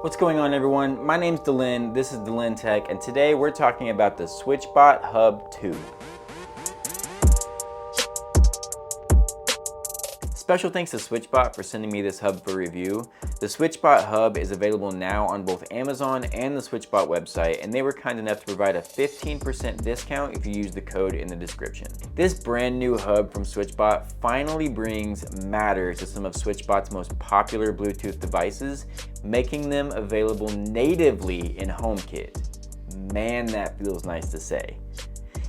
What's going on, everyone? My name's Dylan, this is Dylan Tech, and today we're talking about the Switchbot Hub 2. Special thanks to Switchbot for sending me this hub for review. The Switchbot Hub is available now on both Amazon and the Switchbot website, and they were kind enough to provide a 15% discount if you use the code in the description. This brand new hub from Switchbot finally brings Matter to some of Switchbot's most popular Bluetooth devices, making them available natively in HomeKit. Man, that feels nice to say.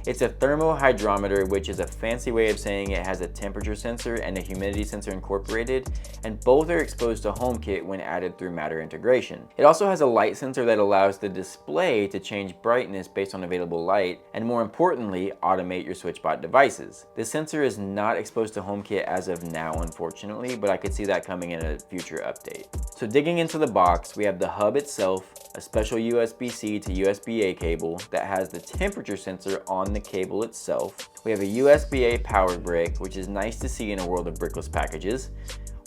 It's a thermal hydrometer, which is a fancy way of saying it has a temperature sensor and a humidity sensor incorporated, and both are exposed to HomeKit when added through Matter integration. It also has a light sensor that allows the display to change brightness based on available light, and more importantly, automate your Switchbot devices. The sensor is not exposed to HomeKit as of now, unfortunately, but I could see that coming in a future update. So digging into the box, we have the hub itself, a special USB-C to USB-A cable that has the temperature sensor on the cable itself. We have a USB-A power brick, which is nice to see in a world of brickless packages.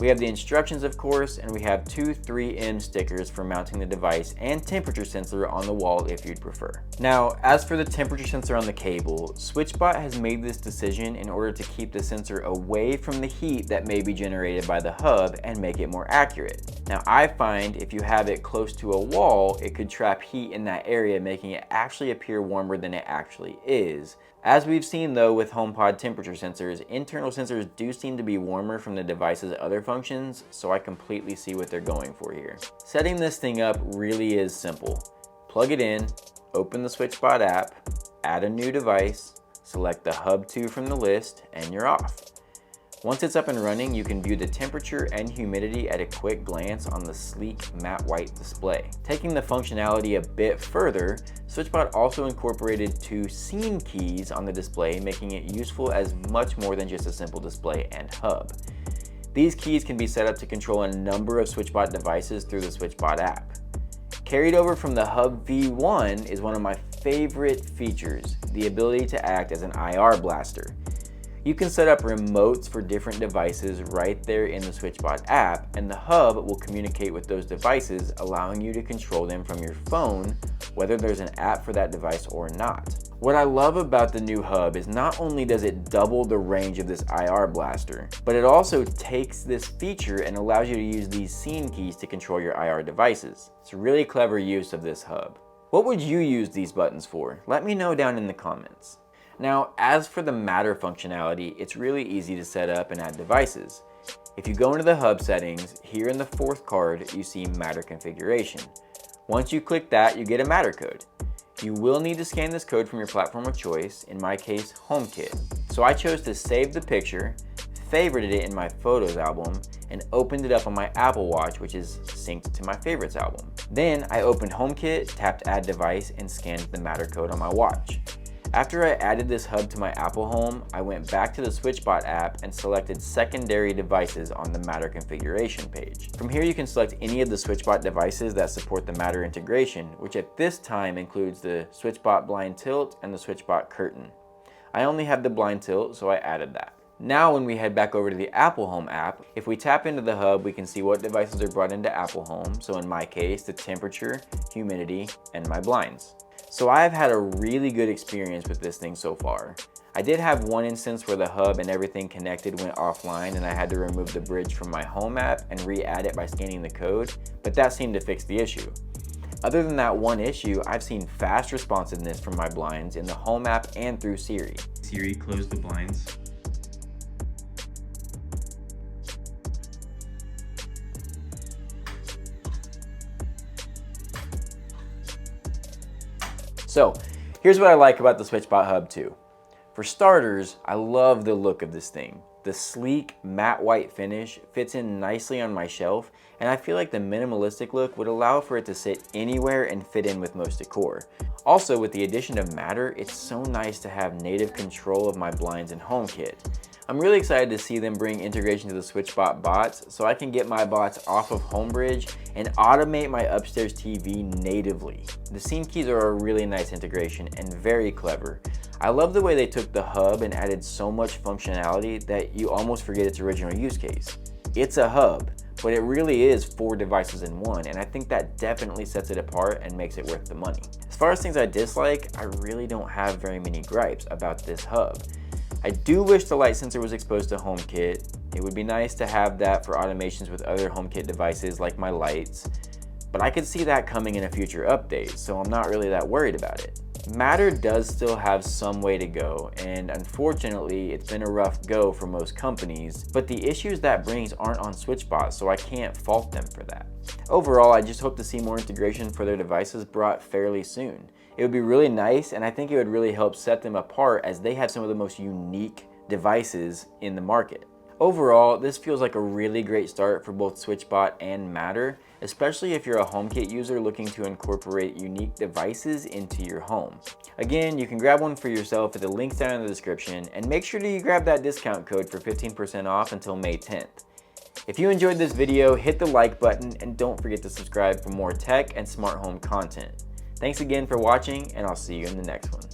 We have the instructions, of course, and we have two 3M stickers for mounting the device and temperature sensor on the wall if you'd prefer. Now, as for the temperature sensor on the cable, Switchbot has made this decision in order to keep the sensor away from the heat that may be generated by the hub and make it more accurate. Now, I find if you have it close to a wall, it could trap heat in that area, making it actually appear warmer than it actually is. As we've seen though with HomePod temperature sensors, internal sensors do seem to be warmer from the device's other functions, so I completely see what they're going for here. Setting this thing up really is simple. Plug it in, open the Switchbot app, add a new device, select the Hub 2 from the list, and you're off. Once it's up and running, you can view the temperature and humidity at a quick glance on the sleek matte white display. Taking the functionality a bit further, Switchbot also incorporated two scene keys on the display, making it useful as much more than just a simple display and hub. These keys can be set up to control a number of Switchbot devices through the Switchbot app. Carried over from the Hub V1 is one of my favorite features, the ability to act as an IR blaster. You can set up remotes for different devices right there in the Switchbot app, and the hub will communicate with those devices, allowing you to control them from your phone, whether there's an app for that device or not. What I love about the new hub is not only does it double the range of this IR blaster, but it also takes this feature and allows you to use these scene keys to control your IR devices. It's a really clever use of this hub. What would you use these buttons for? Let me know down in the comments. Now, as for the Matter functionality, it's really easy to set up and add devices. If you go into the hub settings, here in the fourth card, you see Matter configuration. Once you click that, you get a Matter code. You will need to scan this code from your platform of choice, in my case, HomeKit. So I chose to save the picture, favorited it in my Photos album, and opened it up on my Apple Watch, which is synced to my Favorites album. Then I opened HomeKit, tapped Add Device, and scanned the Matter code on my watch. After I added this hub to my Apple Home, I went back to the Switchbot app and selected secondary devices on the Matter configuration page. From here you can select any of the Switchbot devices that support the Matter integration, which at this time includes the Switchbot blind tilt and the Switchbot curtain. I only have the blind tilt, so I added that. Now when we head back over to the Apple Home app, if we tap into the hub, we can see what devices are brought into Apple Home. So in my case, the temperature, humidity, and my blinds. So I've had a really good experience with this thing so far. I did have one instance where the hub and everything connected went offline and I had to remove the bridge from my home app and re-add it by scanning the code, but that seemed to fix the issue. Other than that one issue, I've seen fast responsiveness from my blinds in the home app and through Siri. Siri, close the blinds. So here's what I like about the Switchbot Hub 2. For starters, I love the look of this thing. The sleek matte white finish fits in nicely on my shelf, and I feel like the minimalistic look would allow for it to sit anywhere and fit in with most decor. Also, with the addition of Matter, it's so nice to have native control of my blinds in HomeKit. I'm really excited to see them bring integration to the Switchbot bots so I can get my bots off of HomeBridge and automate my upstairs TV natively. The scene keys are a really nice integration and very clever. I love the way they took the hub and added so much functionality that you almost forget its original use case. It's a hub, but it really is 4 devices in one, and I think that definitely sets it apart and makes it worth the money. As far as things I dislike, I really don't have very many gripes about this hub. I do wish the light sensor was exposed to HomeKit. It would be nice to have that for automations with other HomeKit devices like my lights, but I could see that coming in a future update, so I'm not really that worried about it. Matter does still have some way to go, and unfortunately it's been a rough go for most companies, but the issues that brings aren't on Switchbot, so I can't fault them for that. Overall, I just hope to see more integration for their devices brought fairly soon. It would be really nice, and I think it would really help set them apart as they have some of the most unique devices in the market. Overall, this feels like a really great start for both Switchbot and Matter, especially if you're a HomeKit user looking to incorporate unique devices into your home. Again, you can grab one for yourself at the links down in the description, and make sure to grab that discount code for 15% off until May 10th. If you enjoyed this video, hit the like button and don't forget to subscribe for more tech and smart home content. Thanks again for watching, and I'll see you in the next one.